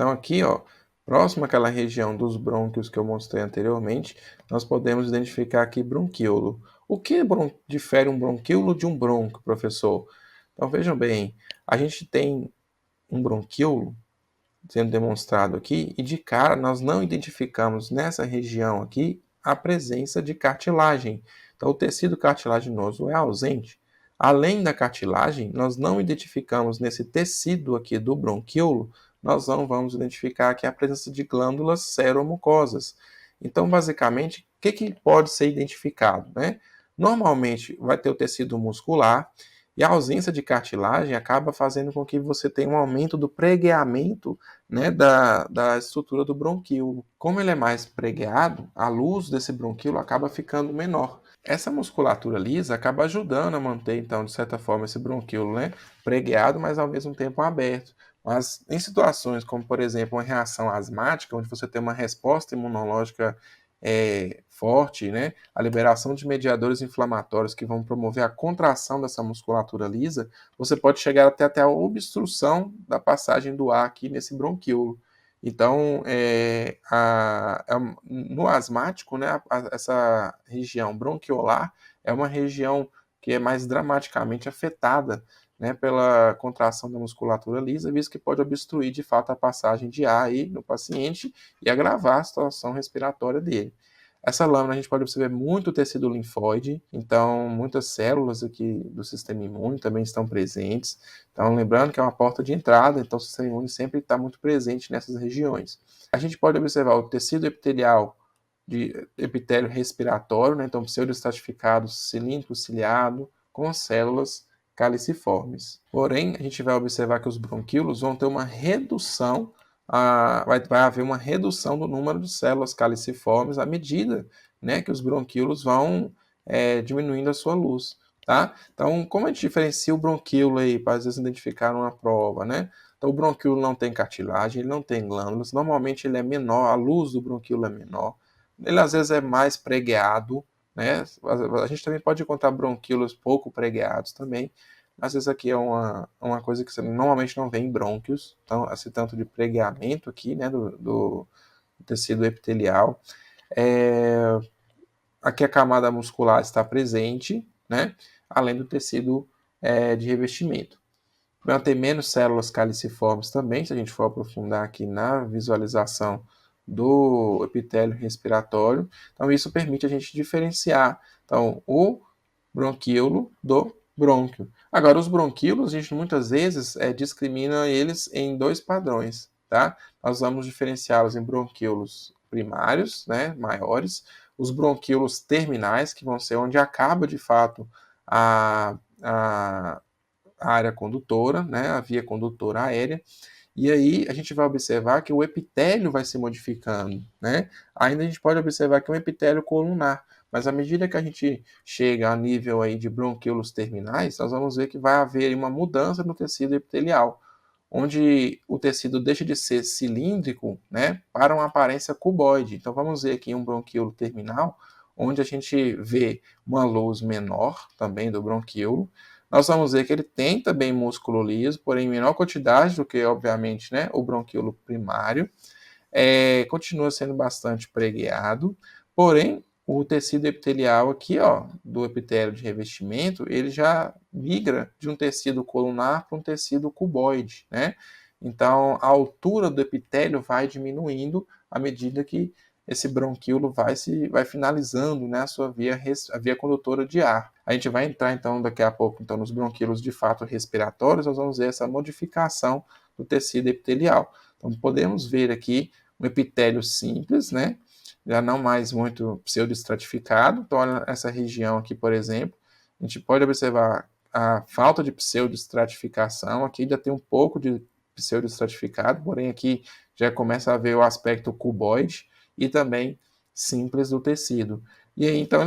Então aqui, ó, próximo àquela região dos brônquios que eu mostrei anteriormente, nós podemos identificar aqui bronquíolo. O que difere um bronquíolo de um brônquio, professor? Então vejam bem, a gente tem um bronquíolo sendo demonstrado aqui, e de cara nós não identificamos nessa região aqui a presença de cartilagem. Então o tecido cartilaginoso é ausente. Além da cartilagem, nós não identificamos nesse tecido aqui do bronquíolo, nós não vamos identificar aqui a presença de glândulas seromucosas. Então, basicamente, o que pode ser identificado, né? Normalmente vai ter o tecido muscular, e a ausência de cartilagem acaba fazendo com que você tenha um aumento do pregueamento, né, da estrutura do bronquíolo. Como ele é mais pregueado, a luz desse bronquíolo acaba ficando menor. Essa musculatura lisa acaba ajudando a manter, então, de certa forma, esse bronquíolo, né, pregueado, mas ao mesmo tempo aberto. Mas em situações como, por exemplo, uma reação asmática, onde você tem uma resposta imunológica forte, né, a liberação de mediadores inflamatórios que vão promover a contração dessa musculatura lisa, você pode chegar até a obstrução da passagem do ar aqui nesse bronquíolo. Então, no asmático, né, essa região bronquiolar é uma região que é mais dramaticamente afetada, né, pela contração da musculatura lisa, visto que pode obstruir de fato a passagem de ar aí no paciente e agravar a situação respiratória dele. Essa lâmina a gente pode observar muito tecido linfóide, então muitas células aqui do sistema imune também estão presentes. Então, lembrando que é uma porta de entrada, então o sistema imune sempre está muito presente nessas regiões. A gente pode observar o tecido epitelial de epitélio respiratório, né? Então pseudoestratificado, cilíndrico ciliado, com células caliciformes. Porém, a gente vai observar que os bronquíolos vão ter uma redução, vai haver uma redução do número de células caliciformes à medida, né, que os bronquíolos vão diminuindo a sua luz. Tá? Então, como a gente diferencia o bronquíolo aí, para às vezes identificar numa prova, né? Então, o bronquíolo não tem cartilagem, ele não tem glândulas, normalmente ele é menor, a luz do bronquíolo é menor, ele às vezes é mais pregueado, né? A gente também pode encontrar bronquíolos pouco pregueados também, mas isso aqui é uma coisa que você normalmente não vê em brônquios, então esse tanto de pregueamento aqui, né, do tecido epitelial. Aqui a camada muscular está presente, né, além do tecido de revestimento. Vai ter menos células caliciformes também, se a gente for aprofundar aqui na visualização do epitélio respiratório. Então, isso permite a gente diferenciar então, o bronquíolo do brônquio. Agora, os bronquíolos, a gente muitas vezes discrimina eles em dois padrões. Tá? Nós vamos diferenciá-los em bronquíolos primários, né, maiores, os bronquíolos terminais, que vão ser onde acaba de fato a área condutora, né, a via condutora aérea, e aí a gente vai observar que o epitélio vai se modificando, né? Ainda a gente pode observar que é um epitélio colunar, mas à medida que a gente chega a nível aí de bronquíolos terminais, nós vamos ver que vai haver uma mudança no tecido epitelial, onde o tecido deixa de ser cilíndrico, né, para uma aparência cuboide. Então vamos ver aqui um bronquíolo terminal, onde a gente vê uma luz menor também do bronquíolo. Nós vamos ver que ele tem também músculo liso, porém em menor quantidade do que, obviamente, né, o bronquíolo primário. Continua sendo bastante pregueado, porém o tecido epitelial aqui, ó, do epitélio de revestimento, ele já migra de um tecido colunar para um tecido cuboide, né? Então, a altura do epitélio vai diminuindo à medida que esse bronquíolo vai finalizando, né, a via condutora de ar. A gente vai entrar, então, daqui a pouco, então, nos bronquíolos de fato respiratórios, nós vamos ver essa modificação do tecido epitelial. Então, podemos ver aqui um epitélio simples, né, já não mais muito pseudoestratificado. Então, olha essa região aqui, por exemplo, a gente pode observar a falta de pseudoestratificação, aqui ainda tem um pouco de pseudoestratificado, porém aqui já começa a ver o aspecto cuboide e também simples do tecido. E aí, então,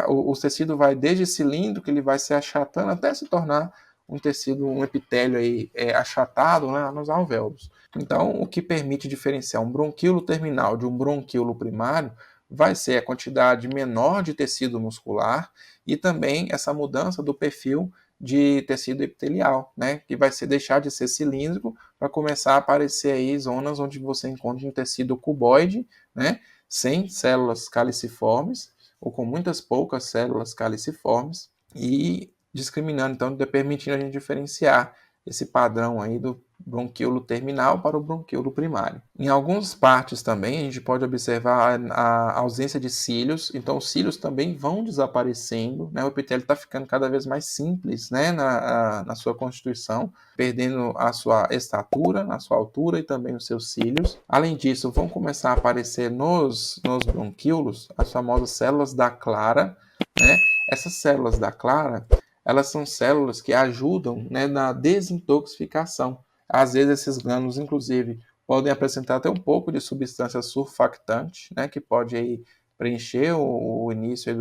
o tecido vai desde cilindro, que ele vai se achatando até se tornar um tecido, um epitélio aí, achatado, né, nos alvéolos. Então, o que permite diferenciar um bronquíolo terminal de um bronquíolo primário vai ser a quantidade menor de tecido muscular e também essa mudança do perfil de tecido epitelial, né? Que vai deixar de ser cilíndrico para começar a aparecer aí zonas onde você encontra um tecido cuboide, né? Sem células caliciformes ou com muitas poucas células caliciformes e discriminando, então, permitindo a gente diferenciar esse padrão aí do bronquíolo terminal para o bronquíolo primário. Em algumas partes também a gente pode observar a ausência de cílios, então os cílios também vão desaparecendo, né? O epitélio está ficando cada vez mais simples, né? na sua constituição, perdendo a sua estatura, a sua altura e também os seus cílios. Além disso, vão começar a aparecer nos bronquíolos as famosas células da clara, né? Essas células da clara, elas são células que ajudam, né, na desintoxicação. Às vezes esses grânulos, inclusive, podem apresentar até um pouco de substância surfactante, né, que pode aí preencher o início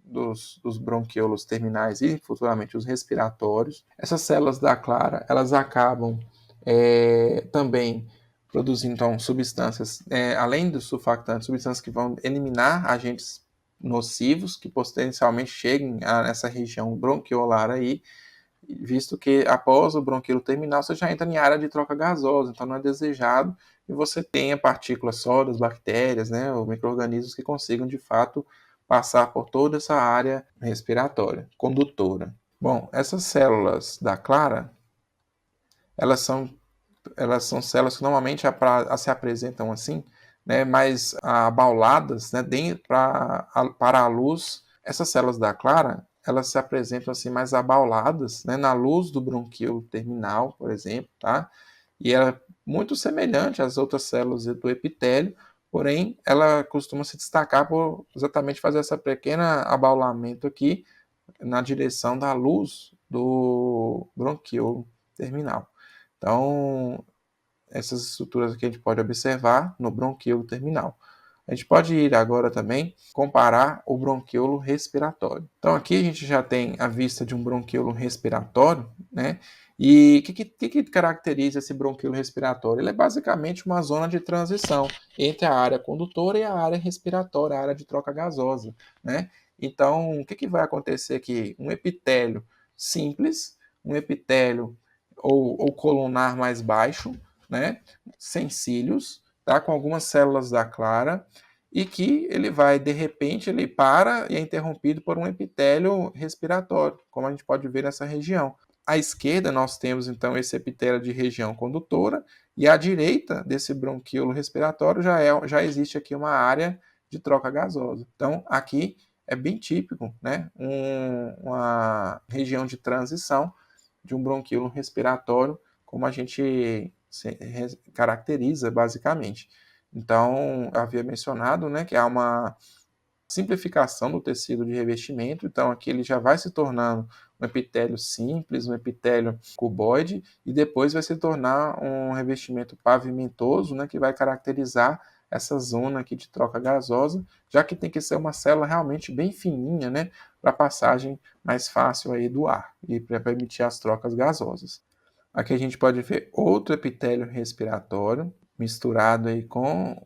dos bronquíolos terminais e futuramente os respiratórios. Essas células da clara, elas acabam também produzindo então, substâncias, além dos surfactantes, substâncias que vão eliminar agentes nocivos que potencialmente cheguem nessa região bronquiolar aí, visto que após o bronquíolo terminal você já entra em área de troca gasosa, então não é desejado que você tenha partículas sólidas, bactérias, né, ou micro-organismos que consigam de fato passar por toda essa área respiratória, condutora. Bom, essas células da clara, elas são células que normalmente se apresentam assim, né, mais abauladas, né, para a luz. Essas células da clara, elas se apresentam assim mais abauladas, né, na luz do bronquíolo terminal, por exemplo, tá? E ela é muito semelhante às outras células do epitélio, porém ela costuma se destacar por exatamente fazer essa pequena abaulamento aqui na direção da luz do bronquíolo terminal. Então, essas estruturas que a gente pode observar no bronquíolo terminal. A gente pode ir agora também comparar o bronquíolo respiratório. Então aqui a gente já tem a vista de um bronquíolo respiratório, né? E o que caracteriza esse bronquíolo respiratório? Ele é basicamente uma zona de transição entre a área condutora e a área respiratória, a área de troca gasosa, né? Então, o que vai acontecer aqui? Um epitélio simples, um epitélio ou colunar mais baixo, né? Sem cílios, tá? Com algumas células da clara, e que ele vai, de repente, ele para e é interrompido por um epitélio respiratório, como a gente pode ver nessa região. À esquerda, nós temos, então, esse epitélio de região condutora, e à direita desse bronquíolo respiratório já existe aqui uma área de troca gasosa. Então, aqui é bem típico, né? Uma região de transição de um bronquíolo respiratório, como a gente caracteriza basicamente. Então, havia mencionado, né, que há uma simplificação do tecido de revestimento, então aqui ele já vai se tornando um epitélio simples, um epitélio cuboide, e depois vai se tornar um revestimento pavimentoso, né, que vai caracterizar essa zona aqui de troca gasosa, já que tem que ser uma célula realmente bem fininha, né, para passagem mais fácil aí do ar e para permitir as trocas gasosas. Aqui a gente pode ver outro epitélio respiratório misturado aí com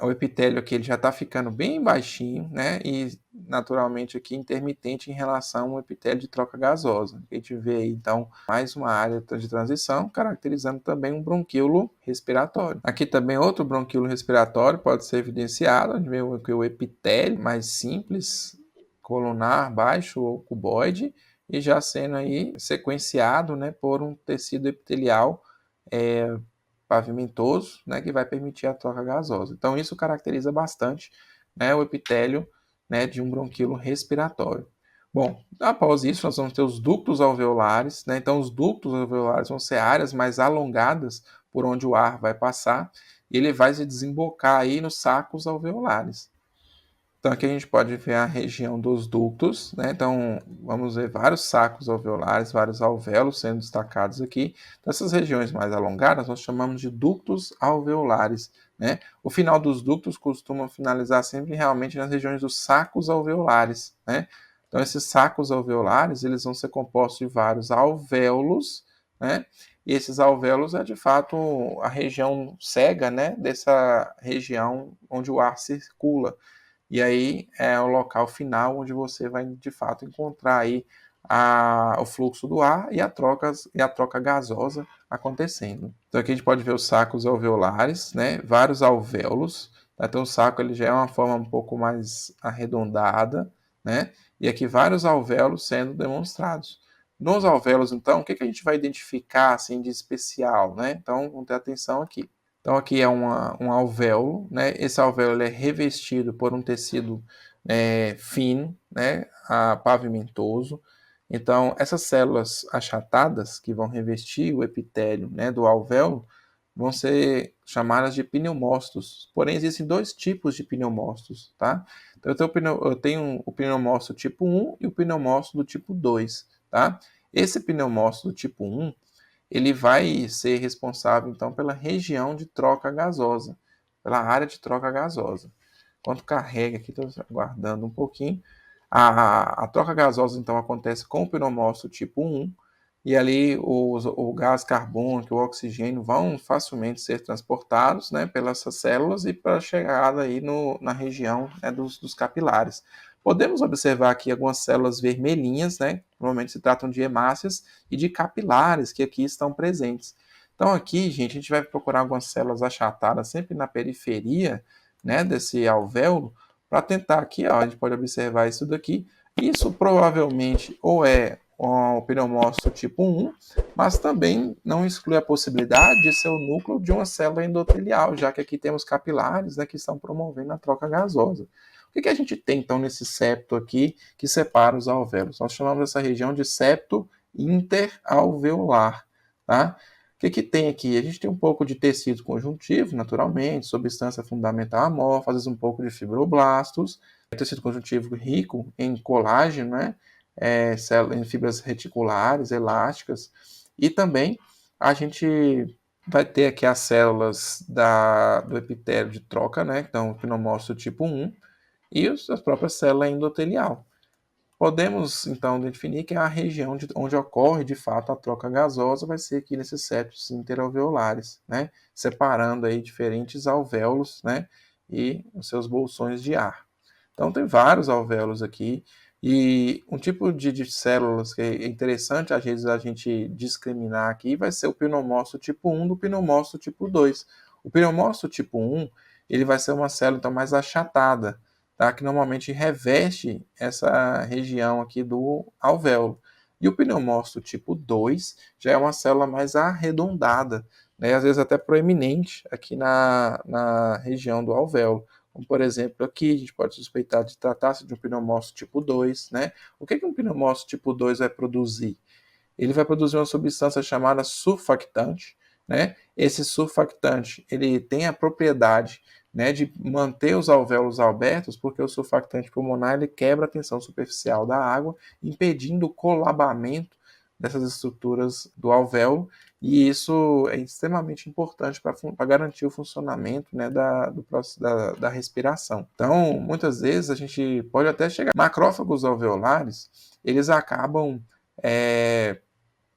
o epitélio aqui, ele já está ficando bem baixinho, né? E naturalmente aqui intermitente em relação ao epitélio de troca gasosa. A gente vê aí, então, mais uma área de transição, caracterizando também um bronquíolo respiratório. Aqui também outro bronquíolo respiratório pode ser evidenciado, a gente vê o epitélio mais simples, colunar baixo ou cuboide, e já sendo aí sequenciado, né, por um tecido epitelial pavimentoso, né, que vai permitir a troca gasosa. Então isso caracteriza bastante, né, o epitélio, né, de um bronquíolo respiratório. Bom, após isso nós vamos ter os ductos alveolares, né? Então os ductos alveolares vão ser áreas mais alongadas por onde o ar vai passar e ele vai se desembocar aí nos sacos alveolares. Então aqui a gente pode ver a região dos ductos, né? Então vamos ver vários sacos alveolares, vários alvéolos sendo destacados aqui. Então, essas regiões mais alongadas nós chamamos de ductos alveolares, né? O final dos ductos costuma finalizar sempre realmente nas regiões dos sacos alveolares, né? Então esses sacos alveolares eles vão ser compostos de vários alvéolos, né? E esses alvéolos é de fato a região cega, né? Dessa região onde o ar circula. E aí é o local final onde você vai de fato encontrar aí o fluxo do ar e a troca gasosa acontecendo. Então aqui a gente pode ver os sacos alveolares, né? Vários alvéolos. Então o saco ele já é uma forma um pouco mais arredondada, né? E aqui vários alvéolos sendo demonstrados. Nos alvéolos, então, o que a gente vai identificar assim de especial, né? Então vamos ter atenção aqui. Então aqui é um alvéolo, né? Esse alvéolo é revestido por um tecido fino, né? Pavimentoso. Então, essas células achatadas que vão revestir o epitélio, né, do alvéolo vão ser chamadas de pneumócitos. Porém, existem dois tipos de pneumócitos, tá? Então, eu tenho o pneumócito tipo 1 e o pneumócito do tipo 2, tá? Esse pneumócito do tipo 1, ele vai ser responsável, então, pela região de troca gasosa, pela área de troca gasosa. Enquanto carrega aqui, estou aguardando um pouquinho. A troca gasosa, então, acontece com o pneumócito tipo 1, e ali o gás carbônico, o oxigênio vão facilmente ser transportados, né, pelas células e para a chegada aí na região, né, dos capilares. Podemos observar aqui algumas células vermelhinhas, né, normalmente se tratam de hemácias, e de capilares que aqui estão presentes. Então aqui, gente, a gente vai procurar algumas células achatadas sempre na periferia, né, desse alvéolo, para tentar aqui, ó, a gente pode observar isso daqui. Isso provavelmente ou é o pneumócito tipo 1, mas também não exclui a possibilidade de ser o núcleo de uma célula endotelial, já que aqui temos capilares, né, que estão promovendo a troca gasosa. O que a gente tem, então, nesse septo aqui que separa os alvéolos? Nós chamamos essa região de septo interalveolar, tá? O que tem aqui? A gente tem um pouco de tecido conjuntivo, naturalmente, substância fundamental amorfa, às vezes um pouco de fibroblastos, tecido conjuntivo rico em colágeno, né? Em fibras reticulares, elásticas, e também a gente vai ter aqui as células do epitélio de troca, né? Então, o pneumócito tipo 1, e as próprias células endotelial. Podemos, então, definir que a região onde ocorre, de fato, a troca gasosa vai ser aqui nesses septos interalveolares, né? Separando aí diferentes alvéolos, né? E os seus bolsões de ar. Então, tem vários alvéolos aqui. E um tipo de células que é interessante, às vezes, a gente discriminar aqui vai ser o pneumócito tipo 1 do pneumócito tipo 2. O pneumócito tipo 1, ele vai ser uma célula, então, mais achatada, tá? Que normalmente reveste essa região aqui do alvéolo. E o pneumócito tipo 2 já é uma célula mais arredondada, né? Às vezes até proeminente aqui na região do alvéolo. Como, por exemplo, aqui a gente pode suspeitar de tratar-se de um pneumócito tipo 2, né? O que um pneumócito tipo 2 vai produzir? Ele vai produzir uma substância chamada surfactante, né? Esse surfactante, ele tem a propriedade, né, de manter os alvéolos abertos, porque o surfactante pulmonar ele quebra a tensão superficial da água, impedindo o colabamento dessas estruturas do alvéolo, e isso é extremamente importante para garantir o funcionamento, né, da respiração. Então, muitas vezes a gente pode até chegar. Macrófagos alveolares, eles acabam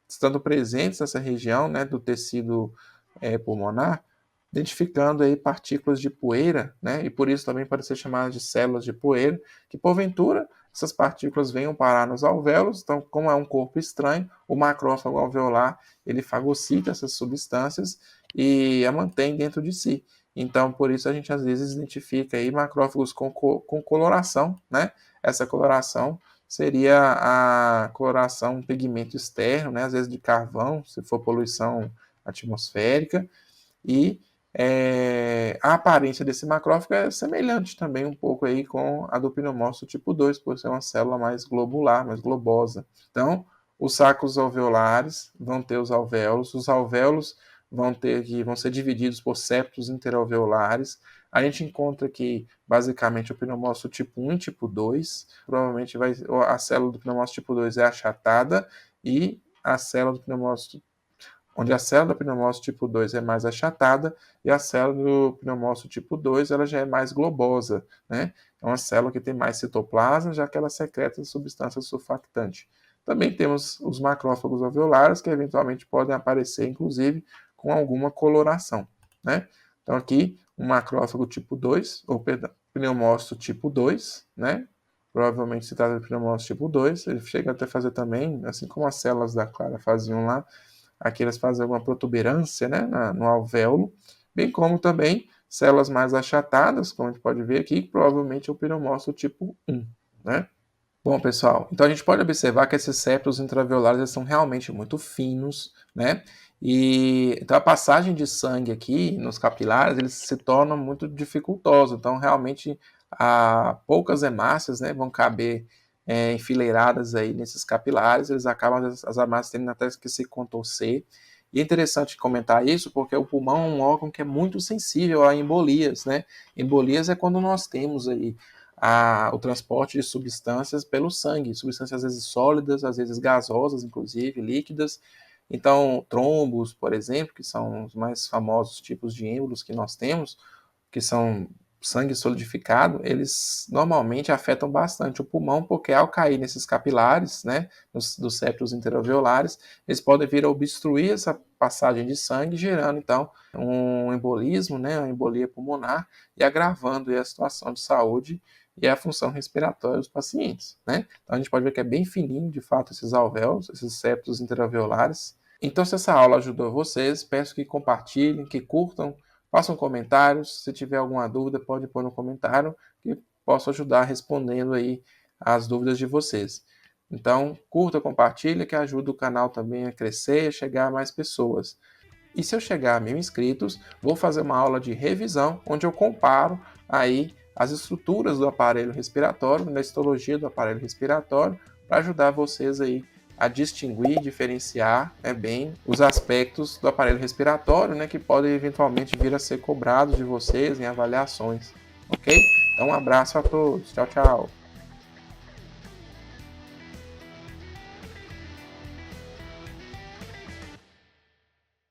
estando presentes nessa região, né, do tecido pulmonar, identificando aí partículas de poeira, né, e por isso também pode ser chamada de células de poeira, que porventura essas partículas venham parar nos alvéolos. Então, como é um corpo estranho, o macrófago alveolar ele fagocita essas substâncias e a mantém dentro de si. Então, por isso a gente às vezes identifica aí macrófagos com coloração, né? Essa coloração seria a coloração pigmento externo, né? Às vezes de carvão, se for poluição atmosférica, e a aparência desse macrófago é semelhante também um pouco aí com a do pneumócito tipo 2, por ser uma célula mais globular, mais globosa. Então, os sacos alveolares vão ter os alvéolos vão ser divididos por septos interalveolares. A gente encontra aqui, basicamente, o pneumócito tipo 1 e tipo 2. Provavelmente a célula do pneumócito tipo 2 é achatada e a célula do pneumócito onde a célula do pneumócito tipo 2 é mais achatada e a célula do pneumócito tipo 2 ela já é mais globosa, né? É uma célula que tem mais citoplasma, já que ela secreta substância surfactante. Também temos os macrófagos alveolares, que eventualmente podem aparecer, inclusive, com alguma coloração, né? Então aqui, um macrófago tipo 2, ou perdão, pneumócito tipo 2, né? provavelmente se trata de pneumócito tipo 2, ele chega até fazer também, assim como as células da Clara faziam lá, aqui elas fazem alguma protuberância, né, no alvéolo, bem como também células mais achatadas, como a gente pode ver aqui, provavelmente é o pneumócito tipo 1, né? Bom, pessoal, então a gente pode observar que esses septos intraviolares eles são realmente muito finos, né? E então a passagem de sangue aqui nos capilares eles se tornam muito dificultosos. Então realmente poucas hemácias, né, vão caber enfileiradas aí nesses capilares. Eles acabam as hemácias tendo até que se contorcer. E é interessante comentar isso porque o pulmão é um órgão que é muito sensível a embolias, né? Embolias é quando nós temos aí o transporte de substâncias pelo sangue, substâncias às vezes sólidas, às vezes gasosas, inclusive líquidas. Então, trombos, por exemplo, que são os mais famosos tipos de êmbolos que nós temos, que são sangue solidificado, eles normalmente afetam bastante o pulmão, porque ao cair nesses capilares, né, dos septos interalveolares, eles podem vir a obstruir essa passagem de sangue, gerando então um embolismo, né, uma embolia pulmonar, e agravando a situação de saúde e a função respiratória dos pacientes, né? Então a gente pode ver que é bem fininho, de fato, esses alvéolos, esses septos interalveolares. Então, se essa aula ajudou vocês, peço que compartilhem, que curtam, façam comentários. Se tiver alguma dúvida, pode pôr no comentário, que posso ajudar respondendo aí as dúvidas de vocês. Então, curta, compartilha, que ajuda o canal também a crescer e a chegar a mais pessoas. E se eu chegar a 1.000 inscritos, vou fazer uma aula de revisão, onde eu comparo aí as estruturas do aparelho respiratório, da histologia do aparelho respiratório, para ajudar vocês aí a distinguir, diferenciar bem os aspectos do aparelho respiratório, né, que podem eventualmente vir a ser cobrados de vocês em avaliações, ok? Então um abraço a todos, tchau, tchau!